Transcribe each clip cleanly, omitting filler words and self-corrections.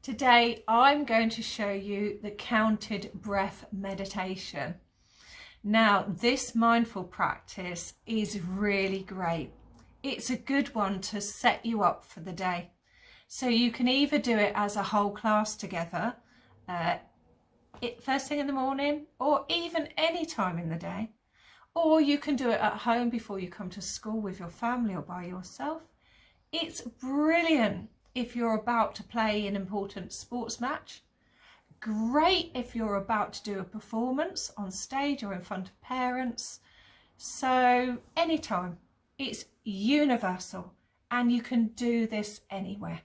Today I'm going to show you the counted breath meditation. Now this mindful practice is really great. It's a good one to set you up for the day. So you can either do it as a whole class together, first thing in the morning, or even any time in the day. Or you can do it at home before you come to school with your family or by yourself. It's brilliant if you're about to play an important sports match. Great if you're about to do a performance on stage or in front of parents. So anytime, it's universal and you can do this anywhere.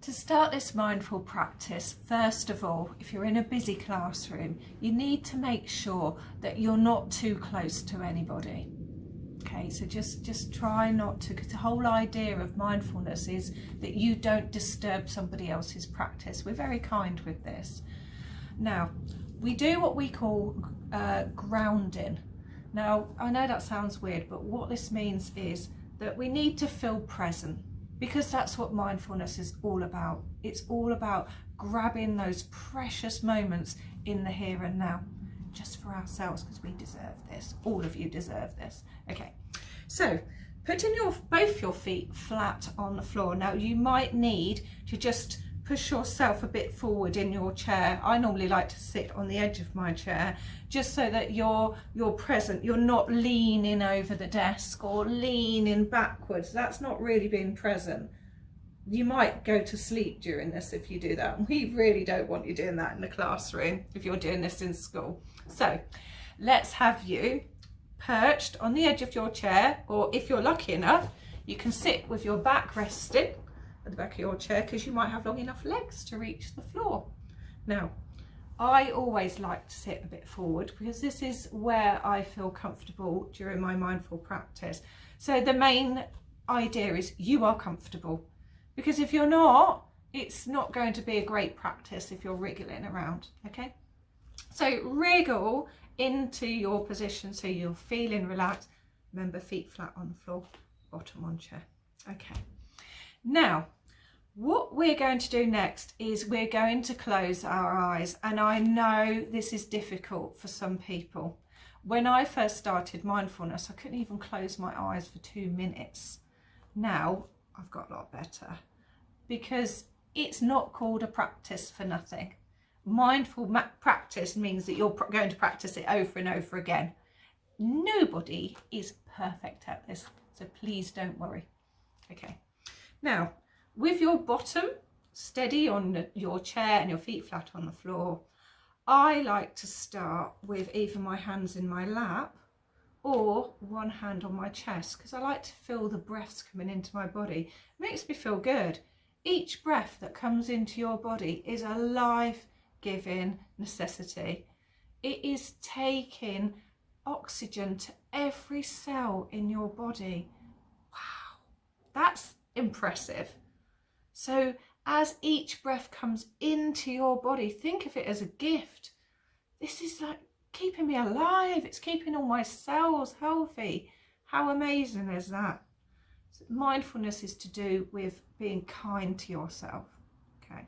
To start this mindful practice, first of all, if you're in a busy classroom, you need to make sure that you're not too close to anybody. Okay, so just try not to, because the whole idea of mindfulness is that you don't disturb somebody else's practice. We're very kind with this. Now, we do what we call grounding. Now, I know that sounds weird, but what this means is that we need to feel present, because that's what mindfulness is all about. It's all about grabbing those precious moments in the here and now, just for ourselves, because we deserve this. All of you deserve this. Okay, so putting both your feet flat on the floor. Now you might need to just push yourself a bit forward in your chair. I normally like to sit on the edge of my chair, just so that you're present. You're not leaning over the desk or leaning backwards. That's not really being present. You might go to sleep during this if you do that. We really don't want you doing that in the classroom if you're doing this in school. So let's have you perched on the edge of your chair, or if you're lucky enough, you can sit with your back resting at the back of your chair, because you might have long enough legs to reach the floor. Now, I always like to sit a bit forward because this is where I feel comfortable during my mindful practice. So the main idea is you are comfortable, because if you're not, it's not going to be a great practice if you're wriggling around, okay? So wriggle into your position so you're feeling relaxed. Remember, feet flat on the floor, bottom on chair. Okay. Now, what we're going to do next is we're going to close our eyes. And I know this is difficult for some people. When I first started mindfulness, I couldn't even close my eyes for 2 minutes. Now, I've got a lot better, because it's not called a practice for nothing. Mindful practice means that you're going to practice it over and over again. Nobody is perfect at this, so please don't worry. Okay, now with your bottom steady on your chair and your feet flat on the floor, I like to start with either my hands in my lap or one hand on my chest, because I like to feel the breaths coming into my body. It makes me feel good. Each breath that comes into your body is a life-giving necessity. It is taking oxygen to every cell in your body. Wow, that's impressive. So as each breath comes into your body, think of it as a gift. This is like keeping me alive. It's keeping all my cells healthy. How amazing is that? So mindfulness is to do with being kind to yourself, okay?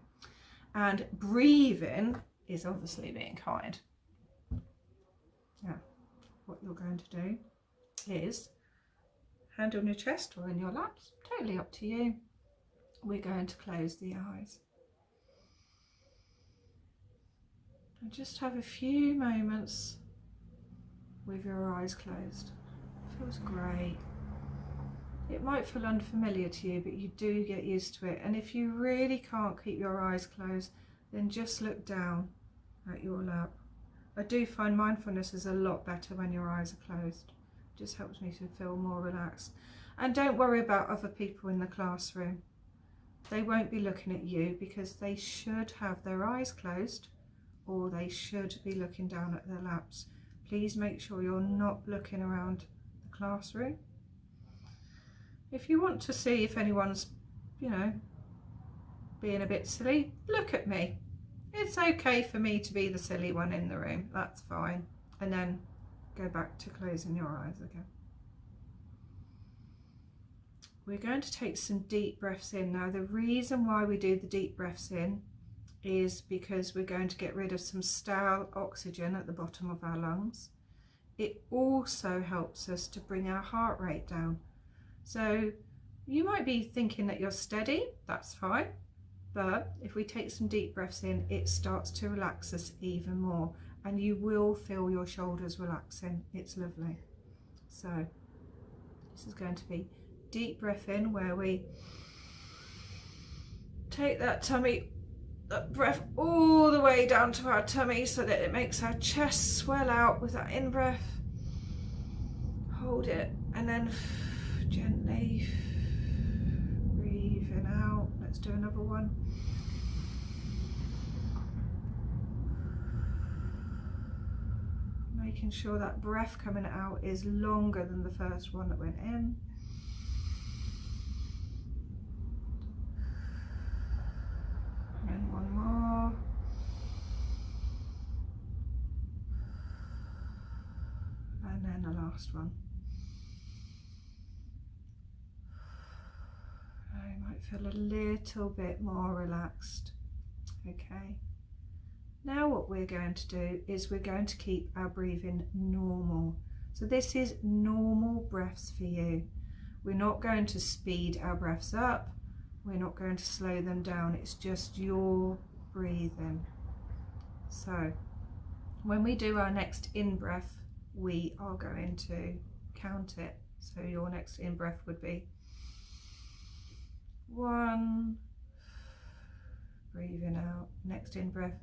And breathing is obviously being kind. Now, what you're going to do is hand on your chest or in your laps, totally up to you. We're going to close the eyes. And just have a few moments with your eyes closed. It feels great. It might feel unfamiliar to you, but you do get used to it. And if you really can't keep your eyes closed, then just look down at your lap. I do find mindfulness is a lot better when your eyes are closed. It just helps me to feel more relaxed. And don't worry about other people in the classroom. They won't be looking at you, because they should have their eyes closed, or they should be looking down at their laps. Please make sure you're not looking around the classroom. If you want to see if anyone's, being a bit silly, look at me. It's okay for me to be the silly one in the room. That's fine. And then go back to closing your eyes again. we're going to take some deep breaths in. Now, the reason why we do the deep breaths in is because we're going to get rid of some stale oxygen at the bottom of our lungs. It also helps us to bring our heart rate down. So you might be thinking that you're steady, that's fine. But if we take some deep breaths in, it starts to relax us even more, and you will feel your shoulders relaxing. It's lovely. So this is going to be deep breath in, where we take that breath all the way down to our tummy so that it makes our chest swell out with that in breath. Hold it, and then gently breathing out. Let's do another one. Making sure that breath coming out is longer than the first one that went in. And one more. And then the last one. I might feel a little bit more relaxed. Okay. Now what we're going to do is we're going to keep our breathing normal. So this is normal breaths for you. We're not going to speed our breaths up. We're not going to slow them down. It's just your breathing. So when we do our next in-breath, we are going to count it. So your next in-breath would be 1, breathing out. Next in-breath,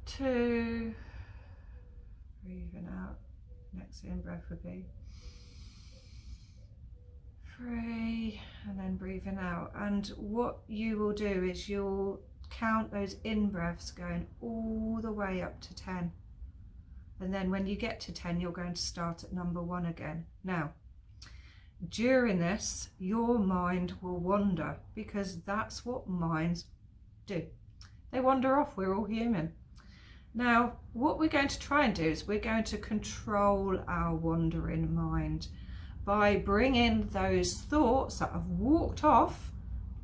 2, breathing out. Next in-breath would be 3, and then breathing out. And what you will do is you'll count those in-breaths going all the way up to 10. And then when you get to 10, you're going to start at number 1 again. Now, during this, your mind will wander, because that's what minds do. They wander off. We're all human. Now, what we're going to try and do is we're going to control our wandering mind by bringing those thoughts that have walked off.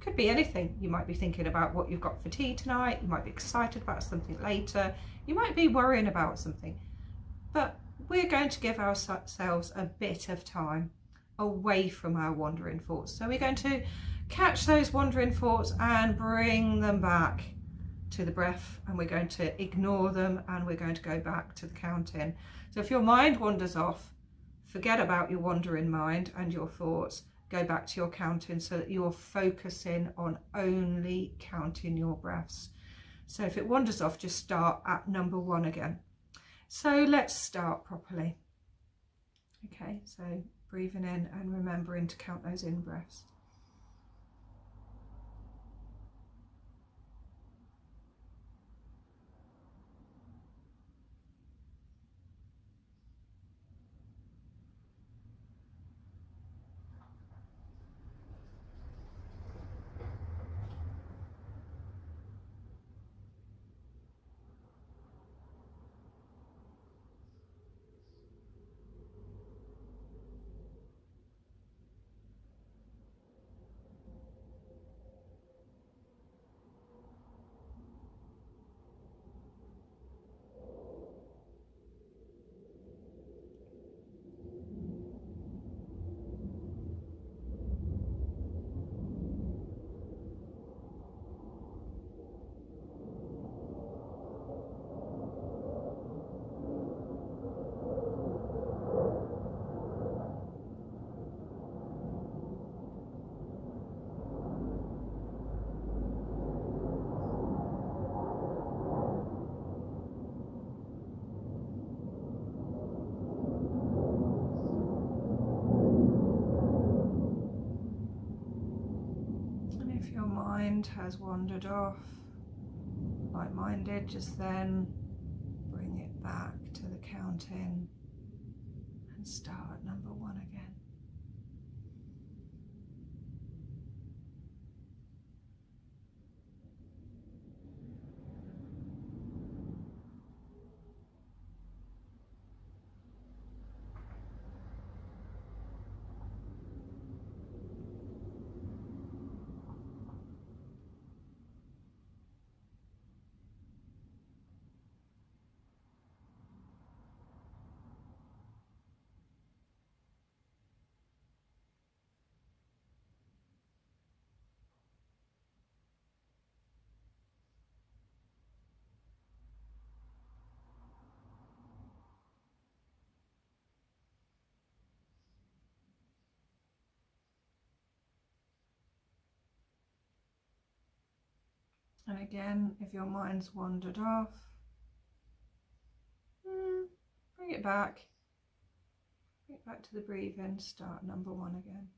Could be anything. You might be thinking about what you've got for tea tonight. You might be excited about something later. You might be worrying about something. But we're going to give ourselves a bit of time away from our wandering thoughts. So we're going to catch those wandering thoughts and bring them back to the breath, and we're going to ignore them, and we're going to go back to the counting. So if your mind wanders off, forget about your wandering mind and your thoughts. Go back to your counting so that you're focusing on only counting your breaths. So if it wanders off, just start at number 1 again. So let's start properly. Okay, so breathing in and remembering to count those in breaths. Your mind has wandered off, like mine did just then, bring it back to the counting and start at number 1 again. And again, if your mind's wandered off, bring it back. Bring it back to the breathing. Start number 1 again.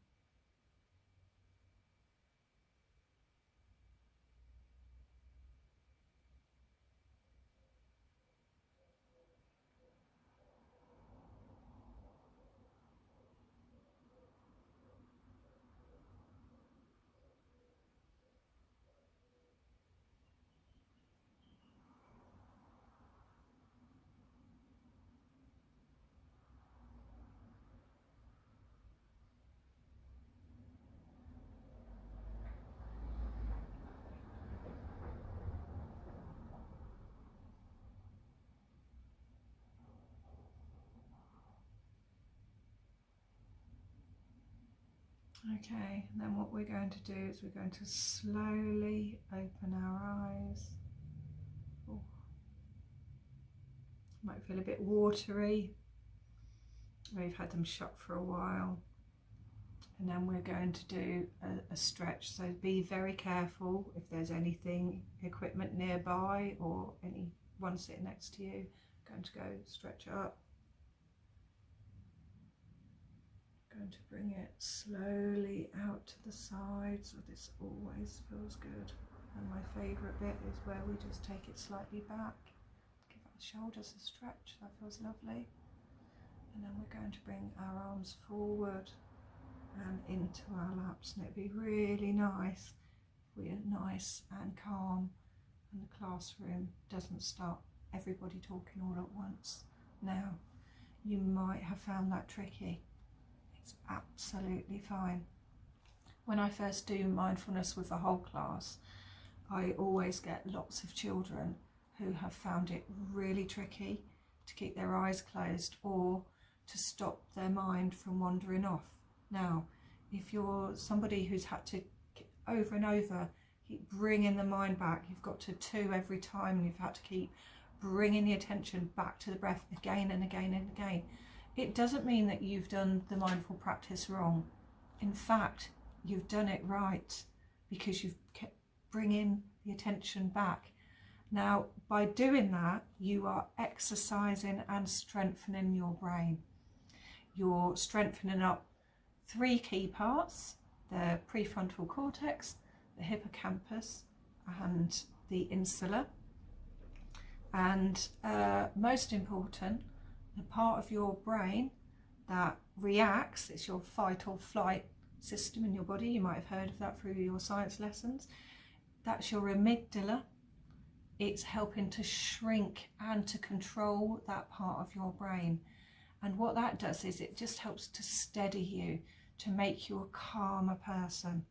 Okay, and then what we're going to do is we're going to slowly open our eyes. Oh. Might feel a bit watery. We've had them shut for a while. And then we're going to do a stretch. So be very careful if there's anything, equipment nearby or anyone sitting next to you. Going to go stretch up. Going to bring it slowly out to the side, so this always feels good. And my favourite bit is where we just take it slightly back, give our shoulders a stretch. That feels lovely. And then we're going to bring our arms forward and into our laps, and it'd be really nice if we are nice and calm and the classroom doesn't start everybody talking all at once. Now, you might have found that tricky. It's absolutely fine. When I first do mindfulness with the whole class, I always get lots of children who have found it really tricky to keep their eyes closed or to stop their mind from wandering off. Now, if you're somebody who's had to over and over keep bringing the mind back, you've got to 2 every time, and you've had to keep bringing the attention back to the breath again and again and again, it doesn't mean that you've done the mindful practice wrong. In fact, you've done it right because you've kept bringing the attention back. Now, by doing that, you are exercising and strengthening your brain. You're strengthening up 3 key parts: the prefrontal cortex, the hippocampus, and the insula. And most important, the part of your brain that reacts, it's your fight or flight system in your body. You might have heard of that through your science lessons. That's your amygdala. It's helping to shrink and to control that part of your brain. And what that does is it just helps to steady you, to make you a calmer person.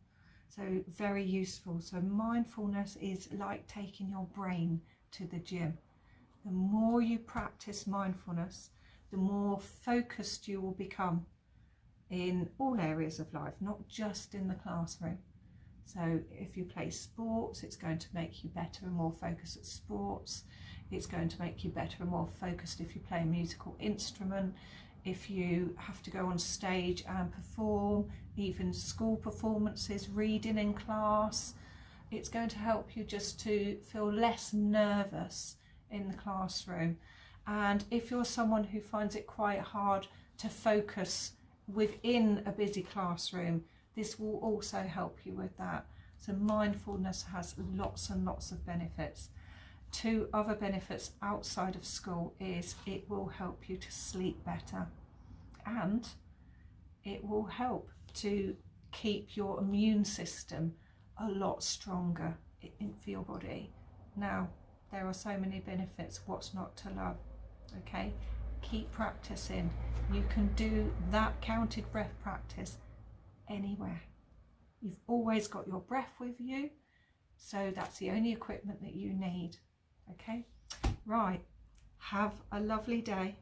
So very useful. So mindfulness is like taking your brain to the gym. The more you practice mindfulness, the more focused you will become in all areas of life, not just in the classroom. So if you play sports, it's going to make you better and more focused at sports. It's going to make you better and more focused if you play a musical instrument. If you have to go on stage and perform, even school performances, reading in class, it's going to help you just to feel less nervous in the classroom. And if you're someone who finds it quite hard to focus within a busy classroom, this will also help you with that. So mindfulness has lots and lots of benefits. 2 other benefits outside of school is it will help you to sleep better, and it will help to keep your immune system a lot stronger for your body. Now, there are so many benefits. What's not to love? Okay, keep practicing. You can do that counted breath practice anywhere. You've always got your breath with you, so that's the only equipment that you need. Okay, right, have a lovely day.